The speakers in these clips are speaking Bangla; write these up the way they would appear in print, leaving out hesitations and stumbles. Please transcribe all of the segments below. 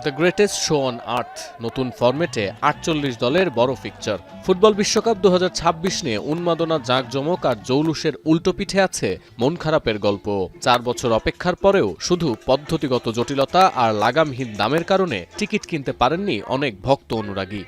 The greatest show on earth নতুন ফরম্যাটে ৪৮ দলের বড় ফিকচার। ফুটবল বিশ্বকাপ ২০২৬ নিয়ে উন্মাদনা, জাঁকজমক আর জৌলুসের উল্টো পিঠে আছে মন খারাপের গল্প। ৪ বছর অপেক্ষার পরেও শুধু পদ্ধতিগত জটিলতা আর লাগামহীন দামের কারণে টিকিট কিনতে পারেননি অনেক ভক্ত অনুরাগী।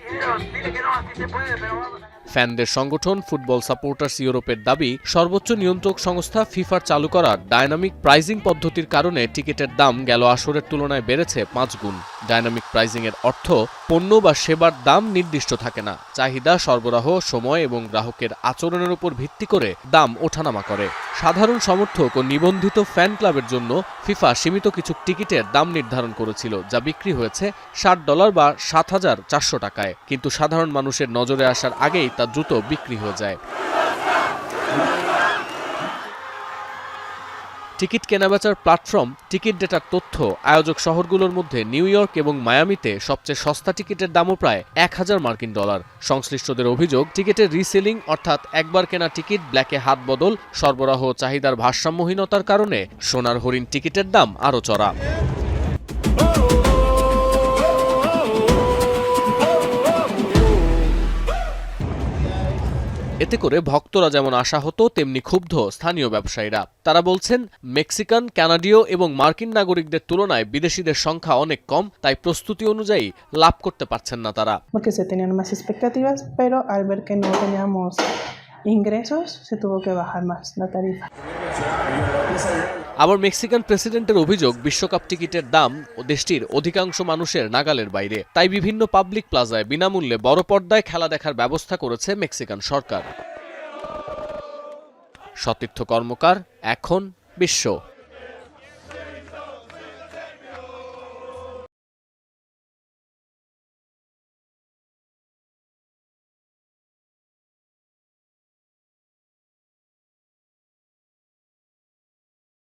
ফ্যানদের সংগঠন ফুটবল সাপোর্টার্স ইউরোপের দাবি, সর্বোচ্চ নিয়ন্ত্রক সংস্থা ফিফার চালু করা ডায়নামিক প্রাইজিং পদ্ধতির কারণে টিকিটের দাম গেল আসরের তুলনায় বেড়েছে ৫ গুণ। ডায়নামিক প্রাইজিংয়ের অর্থ পণ্য বা সেবার দাম নির্দিষ্ট থাকে না, চাহিদা, সরবরাহ, সময় এবং গ্রাহকের আচরণের উপর ভিত্তি করে দাম ওঠানামা করে। সাধারণ সমর্থক ও নিবন্ধিত ফ্যান ক্লাবের জন্য ফিফা সীমিত কিছু টিকিটের দাম নির্ধারণ করেছিল, যা বিক্রি হয়েছে $৬০ বা ৭,৪০০ টাকায়। কিন্তু সাধারণ মানুষের নজরে আসার আগেই তা দ্রুত বিক্রি হয়ে যায়। টিকিট কেনাবেচার প্ল্যাটফর্ম টিকিট ডেটার তথ্য, আয়োজক শহরগুলোর মধ্যে নিউ ইয়র্ক এবং মায়ামিতে সবচেয়ে সস্তা টিকিটের দামও প্রায় $১,০০০। সংশ্লিষ্টদের অভিযোগ, টিকিটের রিসেলিং অর্থাৎ একবার কেনা টিকিট ব্ল্যাকে হাত বদল, সরবরাহ ও চাহিদার ভারসাম্যহীনতার কারণে সোনার হরিণ টিকিটের দাম আরও চড়া। এতে করে ভক্তরা যেমন আশাহত, তেমনি ক্ষুব্ধ স্থানীয় ব্যবসায়ীরা। তারা বলছেন, মেক্সিকান, কানাডীয় এবং মার্কিন নাগরিকদের তুলনায় বিদেশিদের সংখ্যা অনেক কম, তাই প্রস্তুতি অনুযায়ী লাভ করতে পারছেন না তারা। আবার মেক্সিকান প্রেসিডেন্টের অভিযোগ, বিশ্বকাপ টিকিটের দাম দেশটির অধিকাংশ মানুষের নাগালের বাইরে। তাই বিভিন্ন পাবলিক প্লাজায় বিনামূল্যে বড় পর্দায় খেলা দেখার ব্যবস্থা করেছে মেক্সিকান সরকার। সতীর্থ কর্মকার, এখন বিশ্ব।